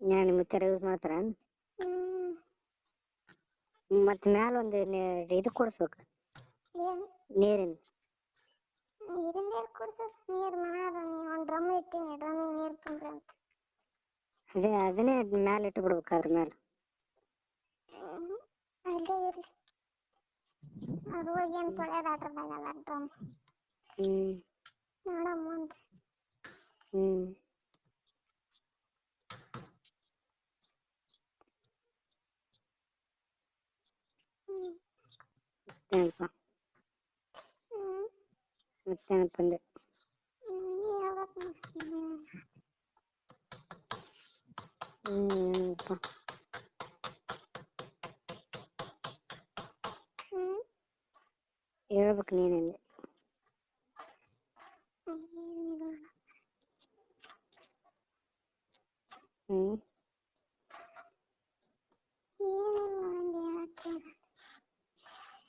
ನಾನು ಮುತ್ತಾರ ಯೂಸ್ ಮಾಡ್ತಾರ. ಮತ್ ಮ್ಯಾಲ ಒಂದು ಇದು ಕೊಡ್ಸ್ಬೇಕು ನೀರಿನ. ನೀರಿಂದ ಕೊಡ್ಸೋದು ನೀರು ಮನಾರ ಒಂದು ಡ್ರಮ್ ಇಟ್ಟಿನಿ, ಡ್ರಮ್ಮಿಗೆ ನೀರು ತುಂಬ್ರಿ ಅಂತ. ಅದನ್ನೇ ಮ್ಯಾಲ ಇಟ್ಟು ಬಿಡ್ಬೇಕು ಅದ್ರ ಮ್ಯಾಲ. ಅಲ್ಲೇ ಇರ್ಲಿ ಅವ್ರು ಹೋಗಿ ಏನು ತೊಳೆಯೋದಾದ್ರದಾಗಲ್ಲ ಡ್ರಮ್. ನೋಡಮ್ಮ ಅಂತ. ಮತ್ತೇನಪ್ಪ ಅಂದೆ. ಹೇಳ್ಬೇಕು ನೀನಂದೆ.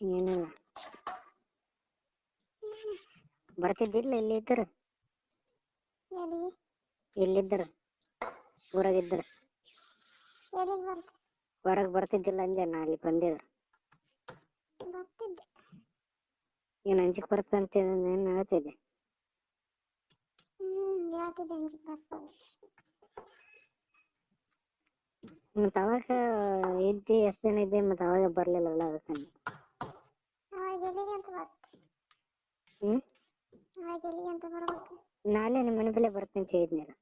ಏನಿಲ್ಲ. ಬರ್ತಿದ್ದಿಲ್ಲ ಇಲ್ಲಿ ಇದ್ದರು, ಎಲ್ಲಿದ್ದರು ಊರಾಗಿದ್ದರು, ಹೊರಗೆ ಬರ್ತಿದ್ದಿಲ್ಲ ಅಂದೆ ನಾ ಅಲ್ಲಿ ಬಂದಿದ್ರು. ಏನು ಅಂಜಿಕೆ ಬರ್ತಂತ ಏನು ಹೇಳ್ತಿದ್ದೆ. ಮತ್ತು ಅವಾಗ ಇದ್ದಿ ಎಷ್ಟು ದಿನ ಇದ್ದೆ, ಮತ್ತು ಅವಾಗ ಬರಲಿಲ್ಲವಲ್ಲ ಅದಕ್ಕೆ. ನಾಳೆ ನಿಮ್ಮ ಮನೆ ಬಲೆ ಬರ್ತೀನಿ ಅಂತ ಹೇಳಿದ್ನಲ್ಲ.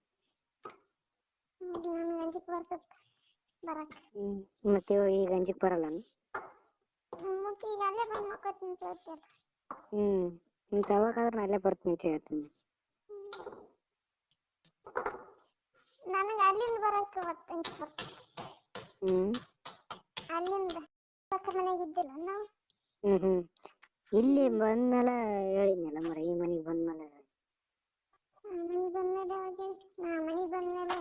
ಮತ್ತೆ ಈಗ ಅಂಜಿಕೆ ಬರಲ್ಲ. ಮತ್ತೆ ಅವಾಗಾದ್ರೆ ಅಲ್ಲೇ ಬರ್ತೀನಿ ಅಂತ ಹೇಳ್ತೀನಿ. ನನಗೆ ಅಲ್ಲಿಂದ ಬರೋಕೆ ಅಂಜಿಕೆ ಬರ್ತದೆ. ಅಲ್ಲಿಂದ ಪಕ್ಕ ಮನೆಗೆ ಇದ್ದಿಲ್ಲ ನಾವು. ಇಲ್ಲಿ ಬಂದ್ಮೇಲೆ ಹೇಳಿದ್ನಲ್ಲ ಮರ, ಈ ಮನೆಗೆ ಬಂದ್ಮೇಲೆ. ಮನೆಗೆ ಬಂದ್ಮೇಲೆ ಮನೆಗೆ ಬಂದ್ಮೇಲೆ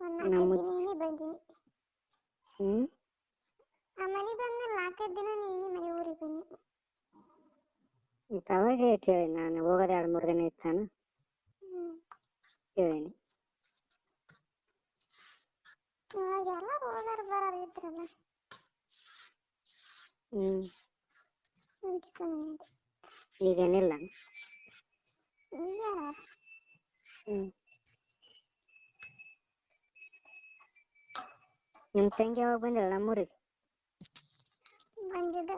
ಒಂದು 4 ದಿನ ಬಂದೀನಿ. ಆ ಮನೆಗೆ ಬಂದ್ಮೇಲೆ 4 ದಿನ ನೀನೇ ಮನೆ ಊರಿಗೆ ಬನ್ನಿ. ಅವಾಗ ಕೇಳಿ ನಾನು ಹೋಗೋದು 2-3 ದಿನ ಇತ್ತಾನ ಕೇಳೀನಿ. ಇವಾಗ ಎಲ್ಲರೂ ಹೋಗೋರು ಬರೋರು ಇದ್ರಲ್ಲ. ಈಗೇನಿಲ್ಲ. ನಿಮ್ಮ ತಂಗಿ ಯಾವಾಗ ಬಂದಿಲ್ಲ ನಮ್ಮೂರಿಗೆ? ಬಂದಿದ್ದ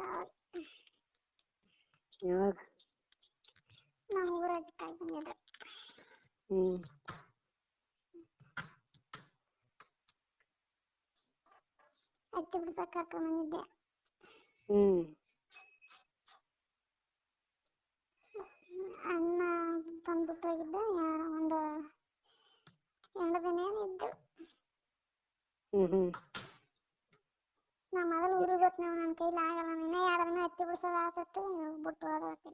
ಯಾವಾಗ? ನಾವು ಊರಾಗ ಬಂದಿದ್ದ. ಹತ್ತಿ ಬಿಡ್ಸಕ್ಕೆ ಕರ್ಕೊಂಡು ಬಂದಿದ್ದೆ. ಅಣ್ಣ ತಂದ್ಬಿಟ್ಟು ಹೋಗಿದ್ದ. ಒಂದು 2 ದಿನ ಇದ್ದು. ನಾ ಮೊದಲು ಊರಿಗೆ ಬರ್ತೀನಿ, ನನ್ನ ಕೈಲಿ ಆಗಲ್ಲ, ಇನ್ನೂ 2 ದಿನ ಹತ್ತಿ ಬಿಡ್ಸೋದು ಆಗ್ತೈತಿ, ಬಿಟ್ಟು ಹೋದ್ರೆ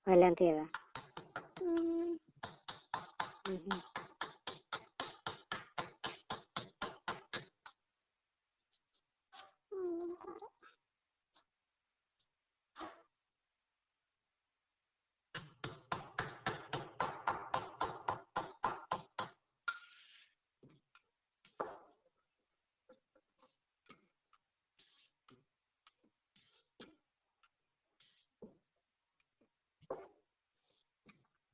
ಅಲ್ಲ ಅಂತ ಹೇಳ.